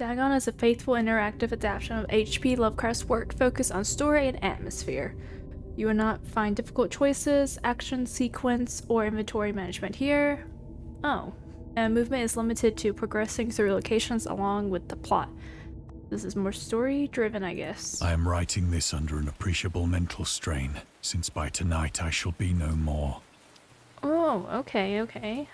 Dagon is a faithful interactive adaptation of H.P. Lovecraft's work focused on story and atmosphere. You will not find difficult choices, action sequence, or inventory management here. Oh, and movement is limited to progressing through locations along with the plot. This is more story-driven, I guess. I am writing this under an appreciable mental strain, since by tonight I shall be no more. Oh, okay.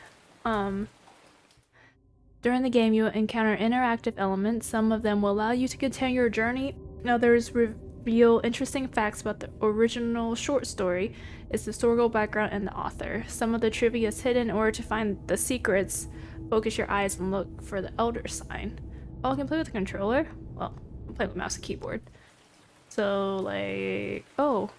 During the game, you will encounter interactive elements. Some of them will allow you to continue your journey. Others reveal interesting facts about the original short story, its historical background, and the author. Some of the trivia is hidden. In order to find the secrets, focus your eyes and look for the Elder sign. Oh, I can play with the controller? Well, I'm playing with mouse and keyboard. So, like... Oh.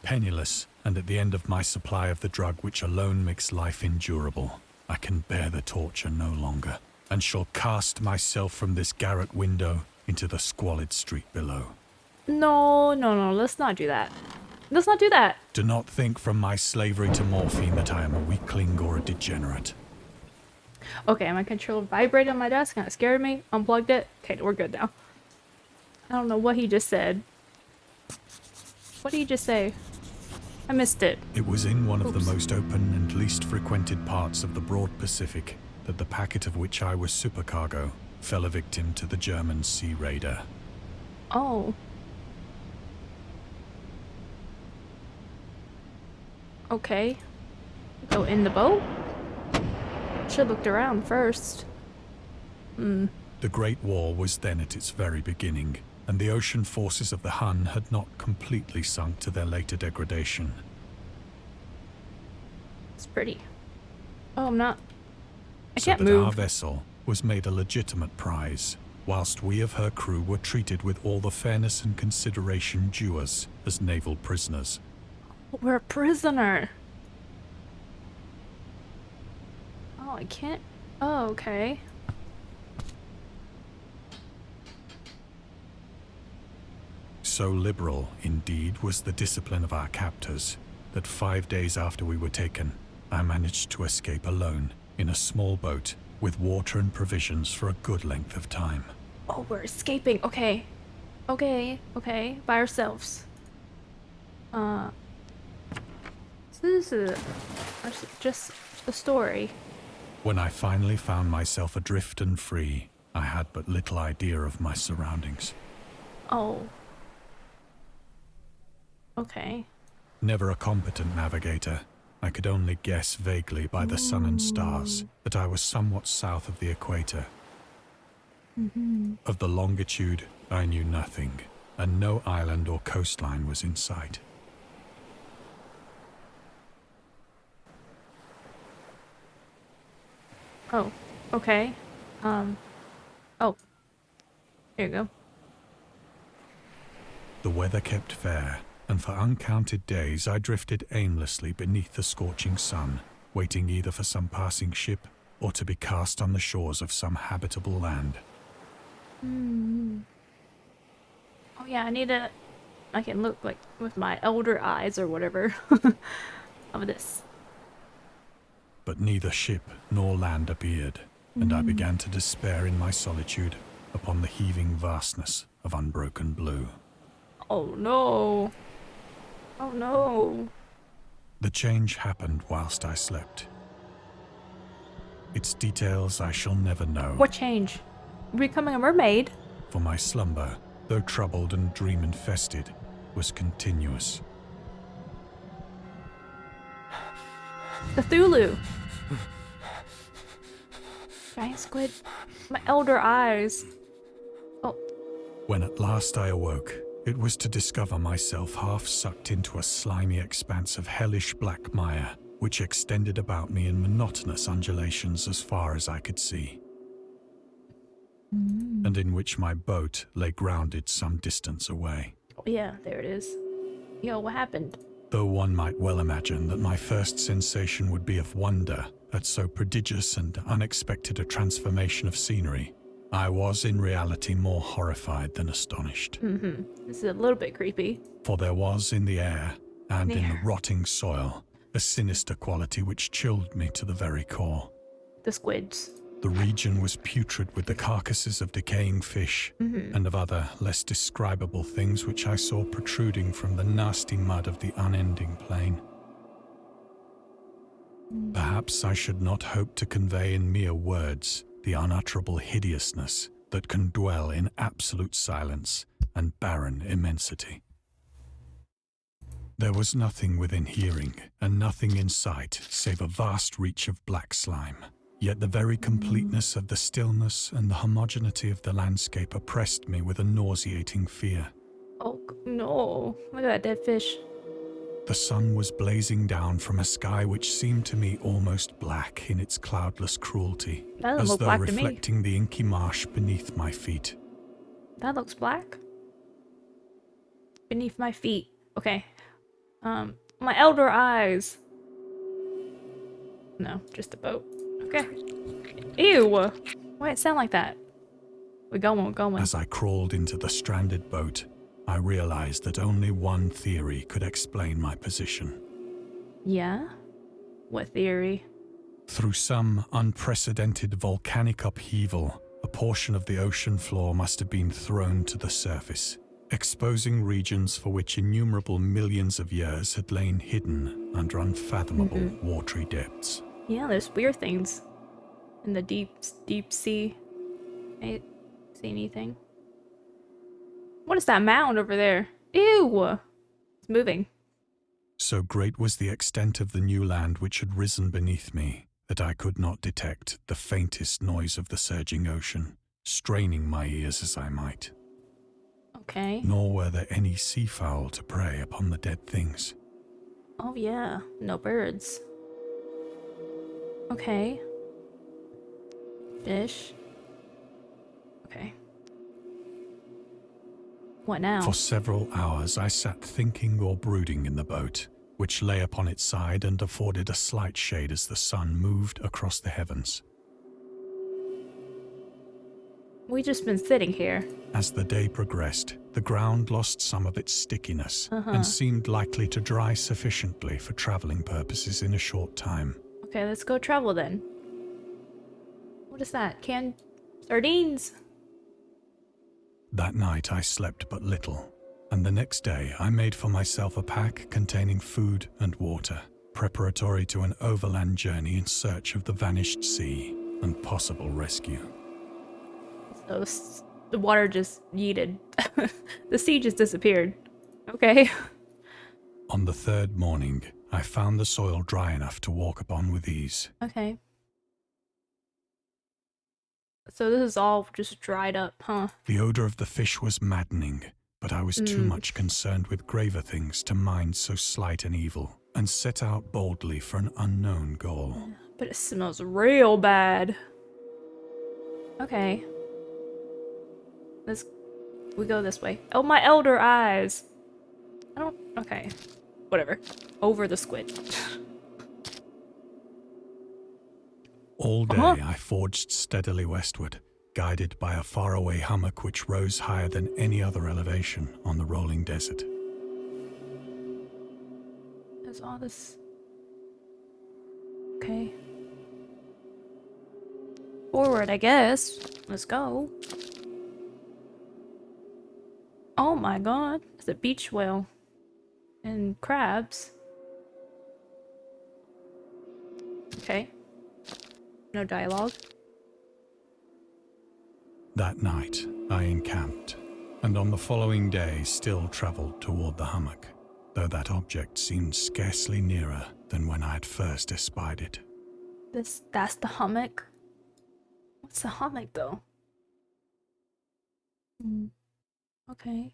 Penniless, and at the end of my supply of the drug which alone makes life endurable, I can bear the torture no longer, and shall cast myself from this garret window into the squalid street below. No, let's not do that. Let's not do that. Do not think from my slavery to morphine that I am a weakling or a degenerate. Okay, my controller vibrated on my desk, kind of scared me. Unplugged it. Okay, we're good now. I don't know what he just said. What did he just say? I missed it. It was in one of the most open and least frequented parts of the broad Pacific that the packet of which I was supercargo fell a victim to the German sea raider. Oh. Okay. Go in the boat? Should've looked around first. The Great War was then at its very beginning, and the ocean forces of the Hun had not completely sunk to their later degradation. It's pretty. Oh, I So can't that move. our vessel was made a legitimate prize, whilst we of her crew were treated with all the fairness and consideration due us as naval prisoners. We're a prisoner. Oh, I can't. Oh, okay. So liberal, indeed, was the discipline of our captors, that 5 days after we were taken, I managed to escape alone in a small boat with water and provisions for a good length of time. Oh, we're escaping. Okay. By ourselves. So this is just a story. When I finally found myself adrift and free, I had but little idea of my surroundings. Oh. Okay. Never a competent navigator, I could only guess vaguely by the sun and stars that I was somewhat south of the equator. Of the longitude, I knew nothing, and no island or coastline was in sight. Oh. Okay. Oh. Here you go. The weather kept fair, and for uncounted days I drifted aimlessly beneath the scorching sun, waiting either for some passing ship or to be cast on the shores of some habitable land. Oh yeah, I can look like with my elder eyes or whatever of this. But neither ship nor land appeared, and I began to despair in my solitude upon the heaving vastness of unbroken blue. Oh no. Oh no. The change happened whilst I slept. Its details I shall never know. What change? Becoming a mermaid? For my slumber, though troubled and dream-infested, was continuous. CTHULHU. Giant squid. My elder eyes. Oh. When at last I awoke, it was to discover myself half sucked into a slimy expanse of hellish black mire, which extended about me in monotonous undulations as far as I could see, and in which my boat lay grounded some distance away. Oh yeah, there it is. Yo, what happened? Though one might well imagine that my first sensation would be of wonder at so prodigious and unexpected a transformation of scenery, I was in reality more horrified than astonished. This is a little bit creepy. For there was in the air, and in the rotting soil, a sinister quality which chilled me to the very core. The squids. The region was putrid with the carcasses of decaying fish and of other, less describable things which I saw protruding from the nasty mud of the unending plain. Perhaps I should not hope to convey in mere words the unutterable hideousness that can dwell in absolute silence and barren immensity. There was nothing within hearing and nothing in sight save a vast reach of black slime. Yet the very completeness of the stillness and the homogeneity of the landscape oppressed me with a nauseating fear. Oh no, look at that dead fish. The sun was blazing down from a sky which seemed to me almost black in its cloudless cruelty, That doesn't as look though black to me. reflecting the inky marsh beneath my feet. That looks black. Beneath my feet. Okay. My elder eyes. No, just a boat. Okay. Ew! Why it sound like that? We're going. As I crawled into the stranded boat, I realized that only one theory could explain my position. Yeah? What theory? Through some unprecedented volcanic upheaval, a portion of the ocean floor must have been thrown to the surface, exposing regions for which innumerable millions of years had lain hidden under unfathomable watery depths. Yeah, there's weird things in the deep sea. I see anything? What is that mound over there? Ew! It's moving. So great was the extent of the new land which had risen beneath me that I could not detect the faintest noise of the surging ocean, straining my ears as I might. Okay. Nor were there any seafowl to prey upon the dead things. Oh yeah, no birds. Okay. Fish. Okay. What now? For several hours I sat thinking or brooding in the boat, which lay upon its side and afforded a slight shade as the sun moved across the heavens. We just been sitting here. As the day progressed, the ground lost some of its stickiness and seemed likely to dry sufficiently for traveling purposes in a short time. Okay, let's go travel then. What is that? Canned sardines? That night I slept but little, and the next day I made for myself a pack containing food and water, preparatory to an overland journey in search of the vanished sea and possible rescue. So the water just yeeted. The sea just disappeared. Okay. On the third morning, I found the soil dry enough to walk upon with ease. Okay. So this is all just dried up, huh? The odor of the fish was maddening, but I was too much concerned with graver things to mind so slight an evil, and set out boldly for an unknown goal. But it smells real bad. Okay. We go this way. Oh, my elder eyes. Okay. Whatever. Over the squid. All day I forged steadily westward, guided by a faraway hummock which rose higher than any other elevation on the rolling desert. There's all this. Okay. Forward, I guess. Let's go. Oh my god. It's a beach whale. And crabs. Okay. No dialogue. That night, I encamped, and on the following day still travelled toward the hummock, though that object seemed scarcely nearer than when I had first espied it. That's the hummock? What's the hummock, though? Okay.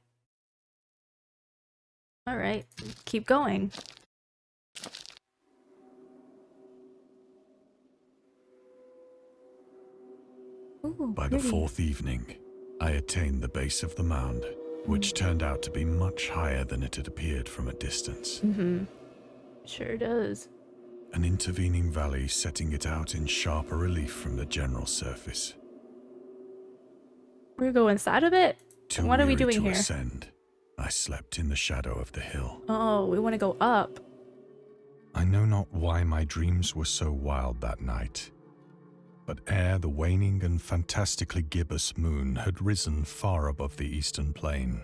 Alright, keep going. Ooh, By pretty. the fourth evening, I attained the base of the mound, which turned out to be much higher than it had appeared from a distance. Sure does. An intervening valley setting it out in sharper relief from the general surface. We're gonna go inside of it? Too What are we weary doing to here? ascend, I slept in the shadow of the hill. Oh, we want to go up. I know not why my dreams were so wild that night. But ere the waning and fantastically gibbous moon had risen far above the eastern plain,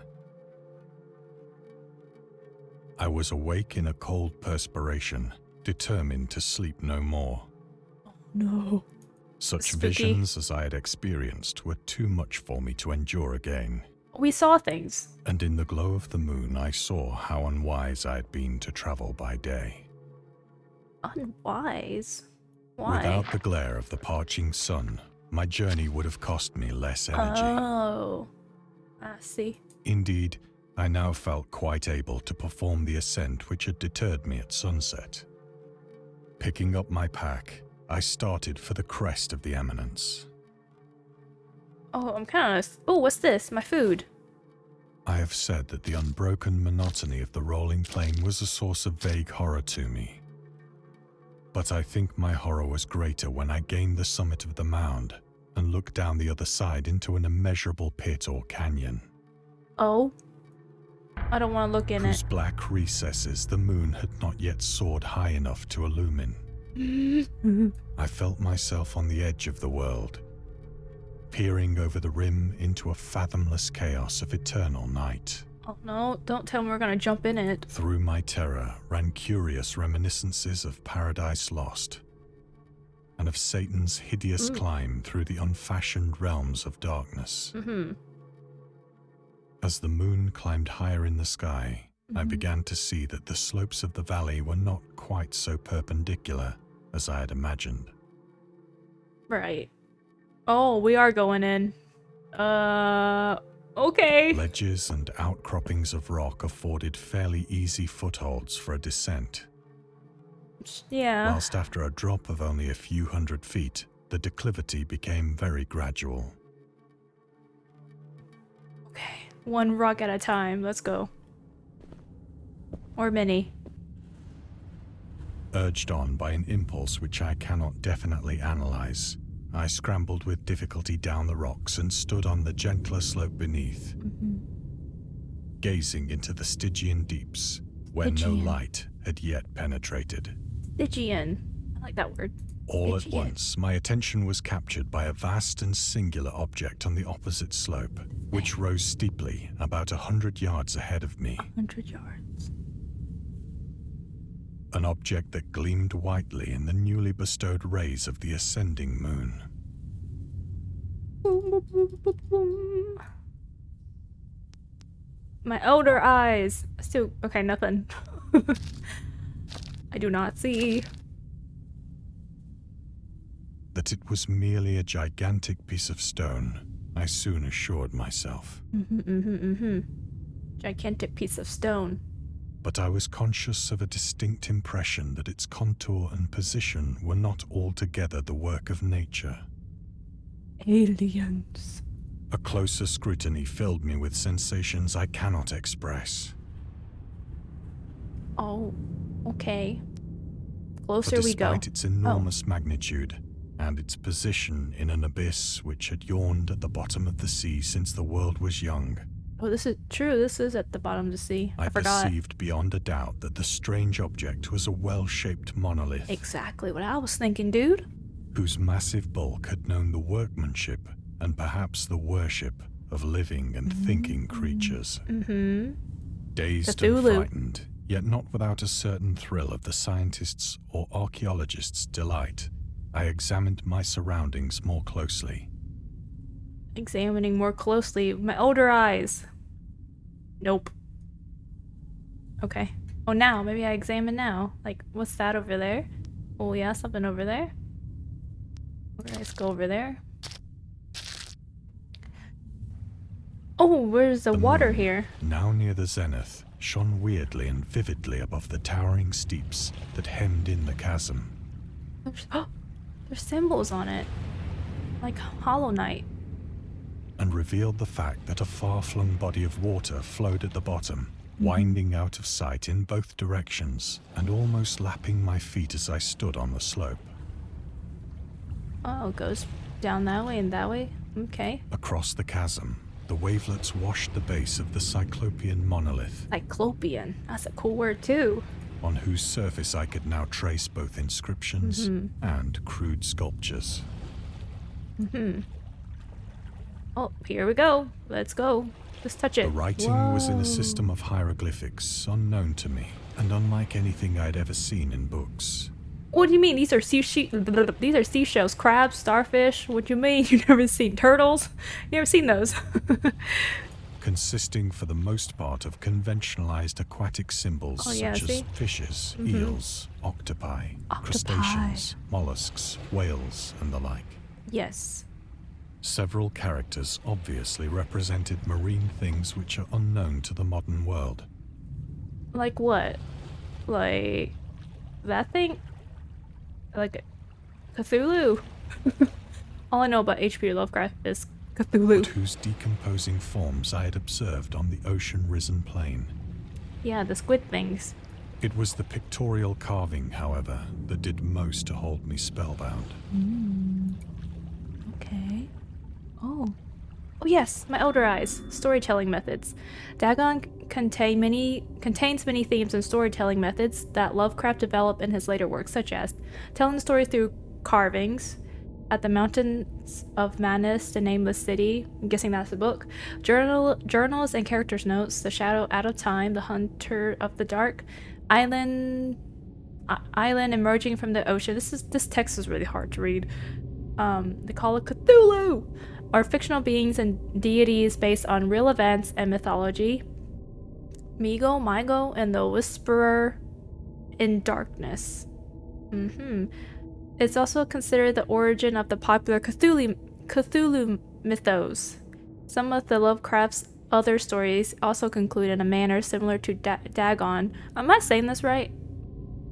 I was awake in a cold perspiration, determined to sleep no more. No. Such Spooky. visions as I had experienced were too much for me to endure again. We saw things. And in the glow of the moon I saw how unwise I had been to travel by day. Unwise? Why? Without the glare of the parching sun, my journey would have cost me less energy. Oh. I see. Indeed, I now felt quite able to perform the ascent which had deterred me at sunset. Picking up my pack, I started for the crest of the eminence. Oh, I'm kind of... Oh, what's this? My food. I have said that the unbroken monotony of the rolling plain was a source of vague horror to me. But I think my horror was greater when I gained the summit of the mound and looked down the other side into an immeasurable pit or canyon. Oh? I don't want to look in Whose it. black recesses the moon had not yet soared high enough to illumine. I felt myself on the edge of the world, peering over the rim into a fathomless chaos of eternal night. Oh no, don't tell me we're gonna jump in it. Through my terror ran curious reminiscences of Paradise Lost, and of Satan's hideous climb through the unfashioned realms of darkness. As the moon climbed higher in the sky, I began to see that the slopes of the valley were not quite so perpendicular as I had imagined. Right. Oh, we are going in. Okay. Ledges and outcroppings of rock afforded fairly easy footholds for a descent, Yeah. whilst after a drop of only a few hundred feet, the declivity became very gradual. Okay. One rock at a time. Let's go. Or many. Urged on by an impulse which I cannot definitely analyze, I scrambled with difficulty down the rocks and stood on the gentler slope beneath, gazing into the Stygian deeps, where no Stygian. light had yet penetrated. Stygian. I like that word. All at Stygian. once, my attention was captured by a vast and singular object on the opposite slope, which rose steeply about 100 yards ahead of me. 100 yards. An object that gleamed whitely in the newly bestowed rays of the ascending moon. Boom, boom, boom, boom, boom. My elder eyes. Still, okay, nothing. I do not see. That it was merely a gigantic piece of stone, I soon assured myself. Gigantic piece of stone. But I was conscious of a distinct impression that its contour and position were not altogether the work of nature. Aliens. A closer scrutiny filled me with sensations I cannot express. Oh, okay. For Closer we go. despite its enormous magnitude, and its position in an abyss which had yawned at the bottom of the sea since the world was young, Oh, this is true. This is at the bottom of the sea. I forgot. perceived beyond a doubt that the strange object was a well-shaped monolith, Exactly what I was thinking, dude. whose massive bulk had known the workmanship and perhaps the worship of living and thinking creatures. Dazed and Cthulhu. frightened, yet not without a certain thrill of the scientist's or archaeologist's delight, I examined my surroundings more closely. Examining more closely. My older eyes. Nope. Okay. Oh, now. Maybe I examine now. Like, what's that over there? Oh, yeah, something over there. Okay, let's go over there. Oh, where's the water moon, here? now near the zenith, shone weirdly and vividly above the towering steeps that hemmed in the chasm. There's symbols on it. Like Hollow Knight. And revealed the fact that a far-flung body of water flowed at the bottom, winding out of sight in both directions, and almost lapping my feet as I stood on the slope. Oh, it goes down that way and that way. Okay. Across the chasm, the wavelets washed the base of the Cyclopean monolith, Cyclopean. That's a cool word, too. on whose surface I could now trace both inscriptions and crude sculptures. Oh, here we go. Let's go. Let's touch it. The writing was in a system of hieroglyphics unknown to me and unlike anything I'd ever seen in books. What do you mean? These are these are seashells, crabs, starfish. What do you mean? You've never seen turtles? You never seen those? Consisting for the most part of conventionalized aquatic symbols such as fishes, eels, octopi, crustaceans, mollusks, whales, and the like. Yes. Several characters obviously represented marine things which are unknown to the modern world. Like what? Like that thing? Like Cthulhu? All I know about H.P. Lovecraft is Cthulhu. But whose decomposing forms I had observed on the ocean-risen plain. Yeah, the squid things. It was the pictorial carving, however, that did most to hold me spellbound. Okay. Oh. Oh yes, my elder eyes. Storytelling methods. Dagon contains many themes and storytelling methods that Lovecraft developed in his later works, such as telling the story through carvings, At the Mountains of Madness, The Nameless City, I'm guessing that's the book, journals and characters' notes, The Shadow Out of Time, The Hunter of the Dark, Island emerging from the ocean. This text is really hard to read. They call it Cthulhu, are fictional beings and deities based on real events and mythology. Mygo, and the Whisperer in Darkness. It's also considered the origin of the popular Cthulhu mythos. Some of the Lovecraft's other stories also conclude in a manner similar to Dagon. Am I saying this right?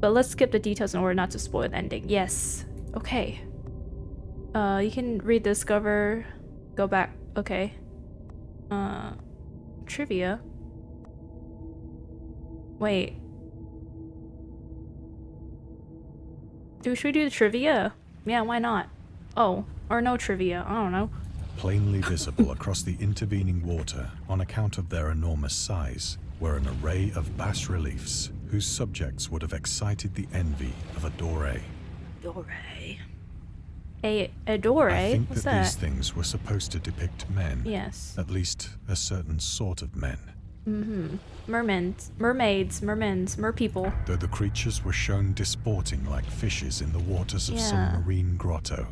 But let's skip the details in order not to spoil the ending. Yes. Okay. You can read, discover, go back. Okay. Trivia. Wait. Should we do the trivia? Yeah, why not? Oh, or no trivia. I don't know. Plainly visible across the intervening water, on account of their enormous size, were an array of bas-reliefs whose subjects would have excited the envy of a doré. A doré? I think What's that these things were supposed to depict men. Yes. At least a certain sort of men. Mermaids, merpeople. Though the creatures were shown disporting like fishes in the waters of some marine grotto.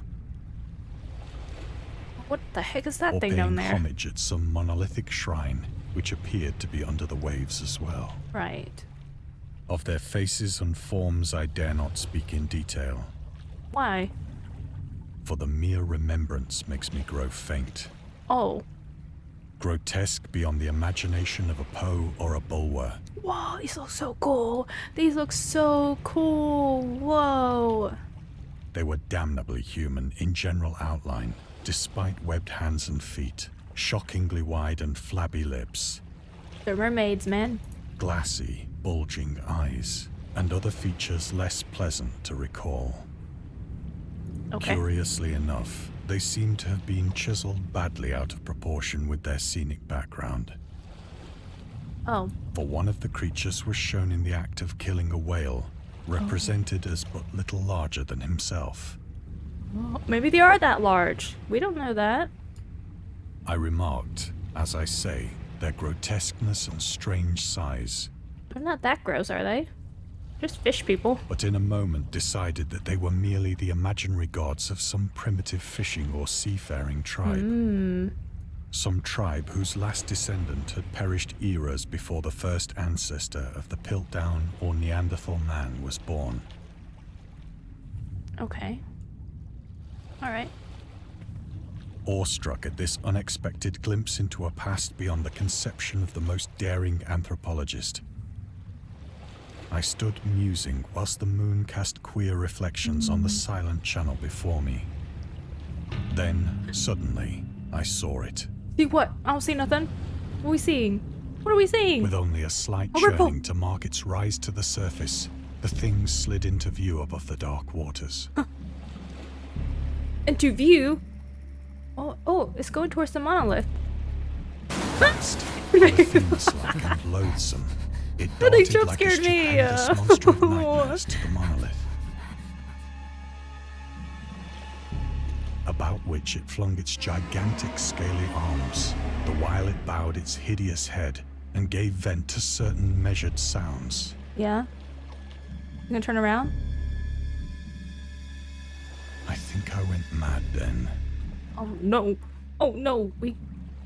What the heck is that thing paying down there? homage at some monolithic shrine, which appeared to be under the waves as well. Right. Of their faces and forms I dare not speak in detail, Why? for the mere remembrance makes me grow faint. Oh. Grotesque beyond the imagination of a Poe or a Bulwer. Whoa, these look so cool. These look so cool. Whoa. They were damnably human in general outline, despite webbed hands and feet, shockingly wide and flabby lips. They're mermaids, man. Glassy, bulging eyes, and other features less pleasant to recall. Okay. Curiously enough, they seem to have been chiseled badly out of proportion with their scenic background. Oh. For one of the creatures was shown in the act of killing a whale, represented as but little larger than himself. Well, maybe they are that large. We don't know that. I remarked, as I say, their grotesqueness and strange size. They're not that gross, are they? Just fish people. But in a moment decided that they were merely the imaginary gods of some primitive fishing or seafaring tribe. Some tribe whose last descendant had perished eras before the first ancestor of the Piltdown or Neanderthal man was born. Okay. Alright. Awestruck at this unexpected glimpse into a past beyond the conception of the most daring anthropologist, I stood musing whilst the moon cast queer reflections on the silent channel before me. Then, suddenly, I saw it. See what? I don't see nothing. What are we seeing? What are we seeing? With only a slight churning to mark its rise to the surface, the thing slid into view above the dark waters. Into view? Oh, it's going towards the monolith. Fast, fiend-like and loathsome, it They darted jump like a scared me. stupendous monster of nightmares to the monolith. A about which it flung its gigantic scaly arms, the while it bowed its hideous head and gave vent to certain measured sounds. Yeah? You gonna turn around? I think I went mad then. Oh no. Oh no. We've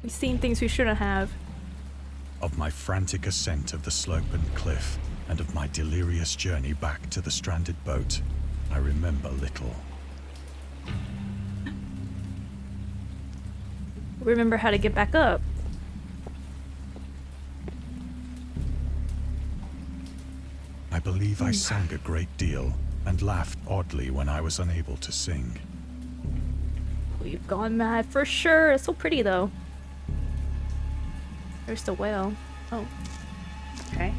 seen things we shouldn't have. Of my frantic ascent of the slope and cliff, and of my delirious journey back to the stranded boat, I remember little. Remember how to get back up. I believe I sang a great deal and laughed oddly when I was unable to sing. We've gone mad for sure. It's so pretty though. There's the whale. Oh. Okay.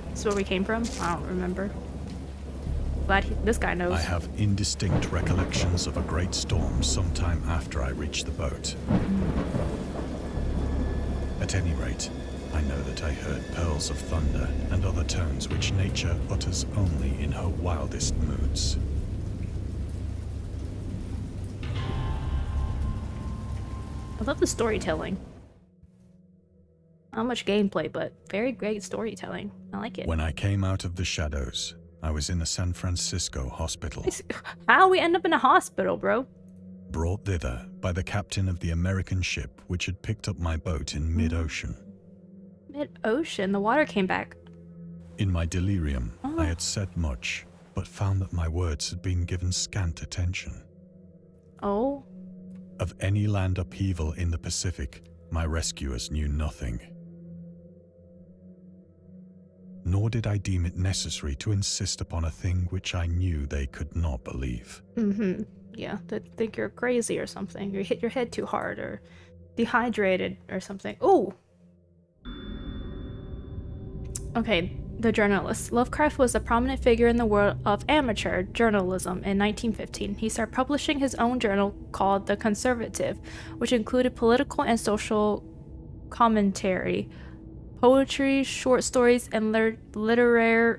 This is where we came from? I don't remember. Glad this guy knows. I have indistinct recollections of a great storm sometime after I reached the boat. At any rate, I know that I heard pearls of thunder and other tones which nature utters only in her wildest moods. I love the storytelling. Not much gameplay, but very great storytelling. I like it. When I came out of the shadows, I was in a San Francisco hospital. How we end up in a hospital, bro? Brought thither by the captain of the American ship which had picked up my boat in mid-ocean. Mid-ocean? The water came back. In my delirium, I had said much, but found that my words had been given scant attention. Oh? Of any land upheaval in the Pacific, my rescuers knew nothing. Nor did I deem it necessary to insist upon a thing which I knew they could not believe. Mm-hmm. Yeah, they think you're crazy or something. You hit your head too hard or dehydrated or something. Ooh! Okay, the journalist. Lovecraft was a prominent figure in the world of amateur journalism in 1915. He started publishing his own journal called The Conservative, which included political and social commentary, poetry, short stories, and literary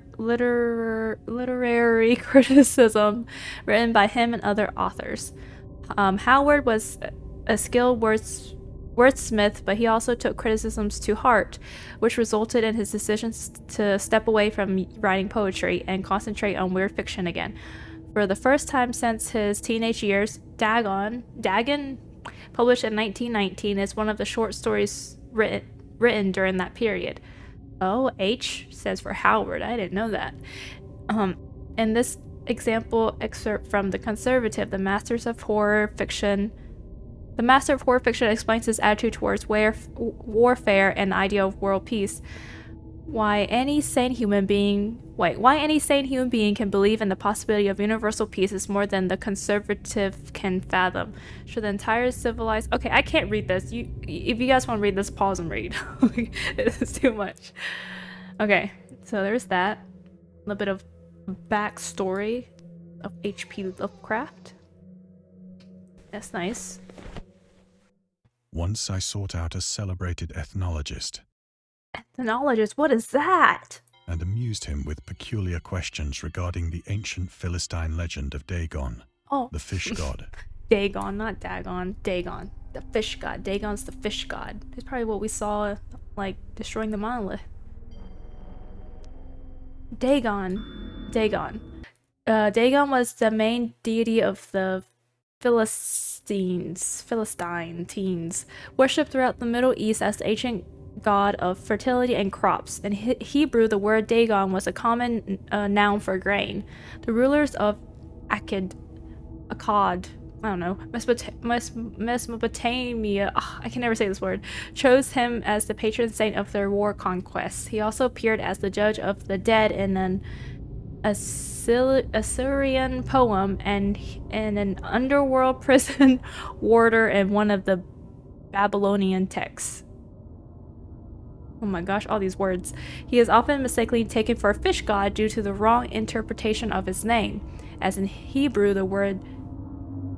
criticism written by him and other authors. Howard was a skilled wordsmith, but he also took criticisms to heart, which resulted in his decisions to step away from writing poetry and concentrate on weird fiction again. For the first time since his teenage years, Dagon, published in 1919, is one of the short stories written during that period. Oh, H says for Howard. I didn't know that. In this example excerpt from The Conservative, the master of horror fiction explains his attitude towards warfare and the idea of world peace. Why any sane human being can believe in the possibility of universal peace is more than the conservative can fathom. Should the entire civilized... Okay, I can't read this. If you guys want to read this, pause and read. It's too much. Okay, so there's that. A little bit of backstory of H.P. Lovecraft. That's nice. Once I sought out a celebrated ethnologist. Ethnologist? What is that? And amused him with peculiar questions regarding the ancient Philistine legend of Dagon, the fish god. Dagon, not Dagon. Dagon, the fish god. Dagon's the fish god. It's probably what we saw, like, destroying the monolith. Dagon. Dagon was the main deity of the Philistine teens, worshipped throughout the Middle East as the ancient god of fertility and crops. In Hebrew, the word Dagon was a common noun for grain. The rulers of Akkad, I don't know, Mesopotamia, I can never say this word, chose him as the patron saint of their war conquests. He also appeared as the judge of the dead in an Assyrian poem and an underworld prison warder in one of the Babylonian texts. Oh my gosh, all these words. He is often mistakenly taken for a fish god due to the wrong interpretation of his name. As in Hebrew, the word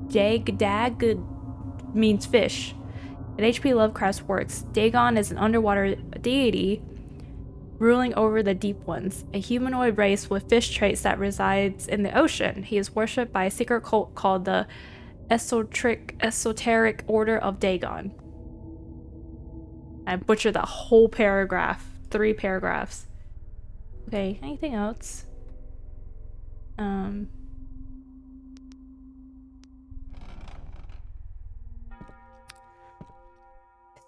Dag means fish. In H.P. Lovecraft's works, Dagon is an underwater deity ruling over the deep ones, a humanoid race with fish traits that resides in the ocean. He is worshipped by a secret cult called the esoteric order of Dagon. I butchered that whole paragraph. 3 paragraphs. Okay, anything else?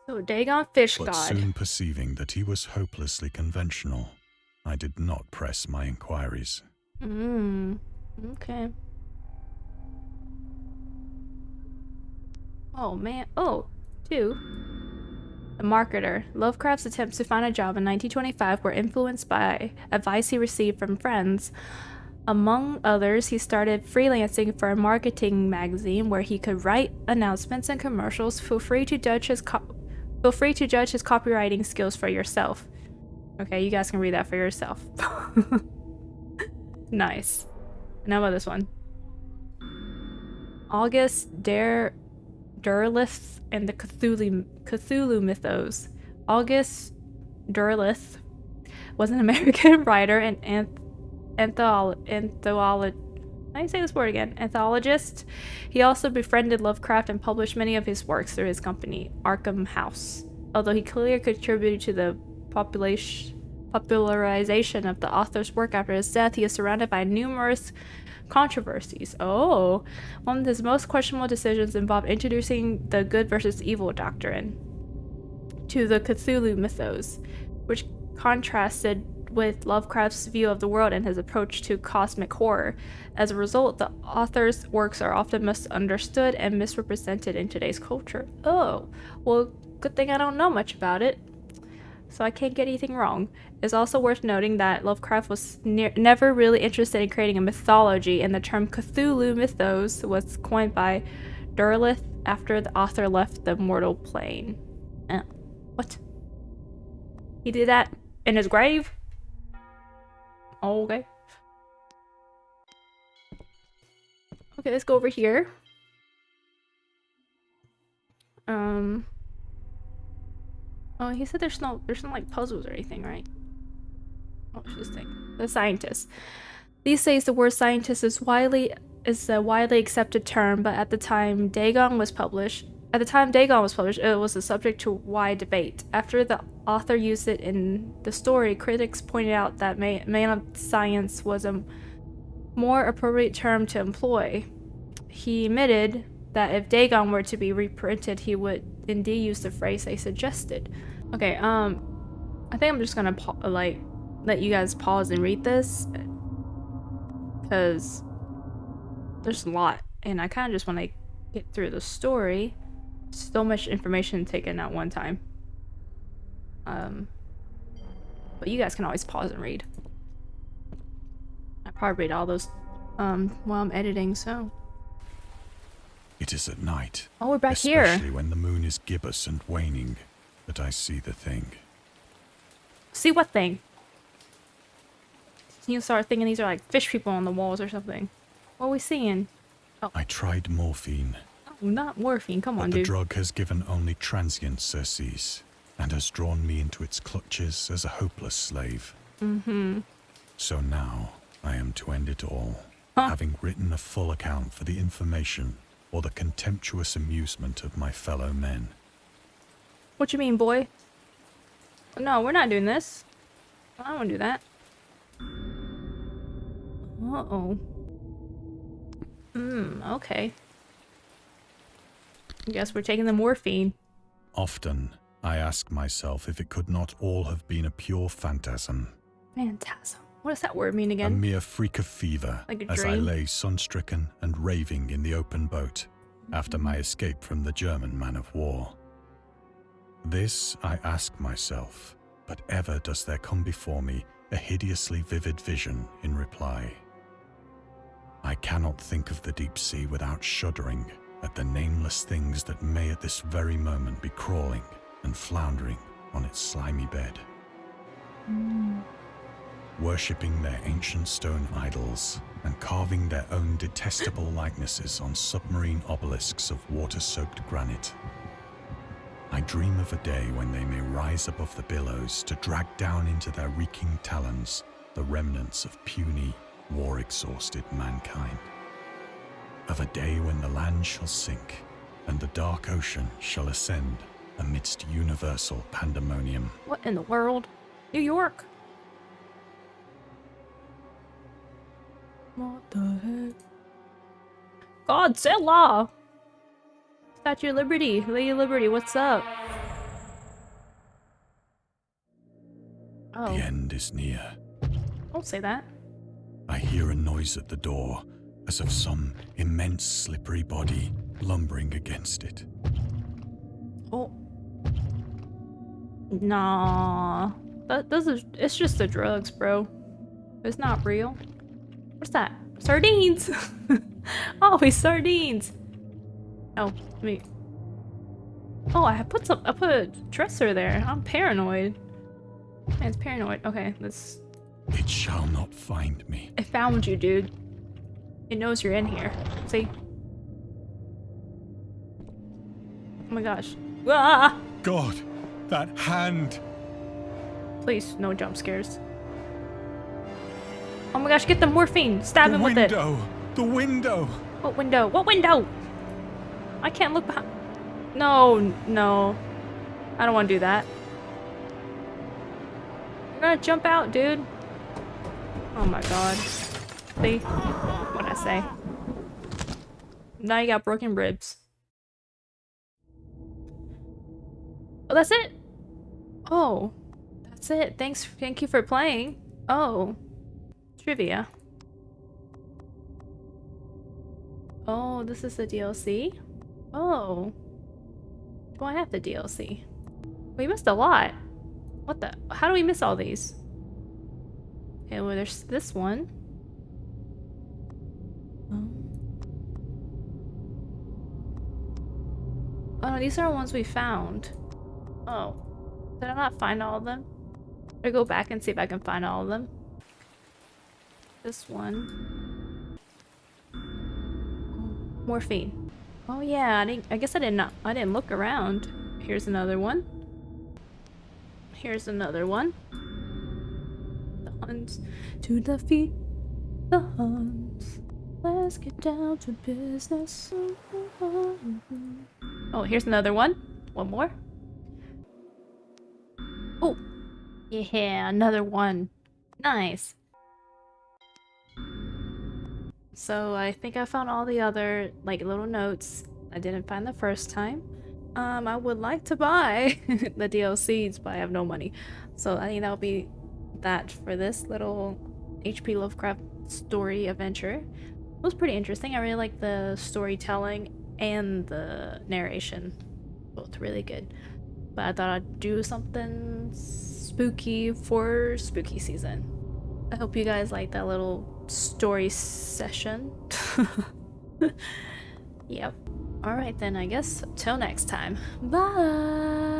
So Dagon, fish But god. soon perceiving that he was hopelessly conventional, I did not press my inquiries. Okay. Oh man. Oh, 2. A marketer. Lovecraft's attempts to find a job in 1925 were influenced by advice he received from friends. Among others, he started freelancing for a marketing magazine where he could write announcements and commercials. Feel free to judge his copywriting skills for yourself. Okay, you guys can read that for yourself. Nice. Now about this one. August Derleth and the Cthulhu mythos. August Derleth was an American writer and anthologist. He also befriended Lovecraft and published many of his works through his company, Arkham House. Although he clearly contributed to the popularization of the author's work after his death, he is surrounded by numerous controversies. Oh, one of his most questionable decisions involved introducing the good versus evil doctrine to the Cthulhu mythos, which contrasted with Lovecraft's view of the world and his approach to cosmic horror. As a result, the author's works are often misunderstood and misrepresented in today's culture. Oh, well, good thing I don't know much about it, so I can't get anything wrong. It's also worth noting that Lovecraft was never really interested in creating a mythology, and the term Cthulhu mythos was coined by Derleth after the author left the mortal plane. What? He did that in his grave? Okay. Okay, let's go over here. Oh, he said there's no like puzzles or anything, right? What was this thing? The scientist. These days, the word scientist is a widely accepted term, but at the time Dagon was published, it was a subject to wide debate. After the author used it in the story, critics pointed out that man of science was a more appropriate term to employ. He admitted that if Dagon were to be reprinted, he would indeed use the phrase they suggested. Okay, I think I'm just gonna let you guys pause and read this, because there's a lot, and I kind of just want to get through the story. So much information taken at one time. But you guys can always pause and read. I probably read all those while I'm editing, so. It is at night. Oh, we're back here. Especially when the moon is gibbous and waning, that I see the thing. See what thing? You start thinking these are like fish people on the walls or something. What are we seeing? Oh. I tried morphine. Oh, not morphine. Come on, but the dude. drug has given only transient surcease and has drawn me into its clutches as a hopeless slave. So now I am to end it all, having written a full account for the information or the contemptuous amusement of my fellow men. What you mean, boy? No, we're not doing this. I don't want to do that. Uh-oh. Okay. I guess we're taking the morphine. Often, I ask myself if it could not all have been a pure phantasm. Phantasm. What does that word mean A again? mere freak of fever, Like a as I dream? lay sun-stricken and raving in the open boat after my escape from the German man of war. This I ask myself, but ever does there come before me a hideously vivid vision in reply. I cannot think of the deep sea without shuddering at the nameless things that may at this very moment be crawling and floundering on its slimy bed. Worshipping their ancient stone idols and carving their own detestable likenesses on submarine obelisks of water-soaked granite. I dream of a day when they may rise above the billows to drag down into their reeking talons the remnants of puny, war-exhausted mankind. of a day when the land shall sink, and the dark ocean shall ascend amidst universal pandemonium. What in the world? New York? What the heck? Godzilla! Statue of Liberty, Lady Liberty, what's up? Oh. The end is near. Don't say that. I hear a noise at the door, as of some immense slippery body lumbering against it. Oh. Nah. It's just the drugs, bro. It's not real. What's that? Sardines! Always sardines! Oh, wait. Oh, I put a dresser there. I'm paranoid. Man's paranoid. Okay, let's... It shall not find me. It found you, dude. It knows you're in here. See? Oh my gosh. Ah! God, that hand! Please, no jump scares. Oh my gosh, get the morphine! Stab him with it! The window! What window? What window? I can't look behind. No, no. I don't want to do that. You're gonna jump out, dude. Oh my god. See? What'd I say? Now you got broken ribs. Oh, that's it? Oh. That's it. Thank you for playing. Oh. Trivia. Oh, this is the DLC? Oh. Do I have the DLC? We missed a lot. What the? How do we miss all these? Okay, well, there's this one. Oh no, these are the ones we found. Oh. Did I not find all of them? I'll go back and see if I can find all of them. This one. Morphine. Oh yeah, I guess I didn't look around. Here's another one. Here's another one. The Huns to defeat the Huns. Let's get down to business. Oh, here's another one. One more. Oh, yeah, another one. Nice. So I think I found all the other like little notes I didn't find the first time. I would like to buy the DLCs, but I have no money. So I think that'll be that for this little HP Lovecraft story adventure. It was pretty interesting. I really like the storytelling and the narration. Both really good. But I thought I'd do something spooky for spooky season. I hope you guys like that little story session. Yep. Alright then, I guess till next time. Bye!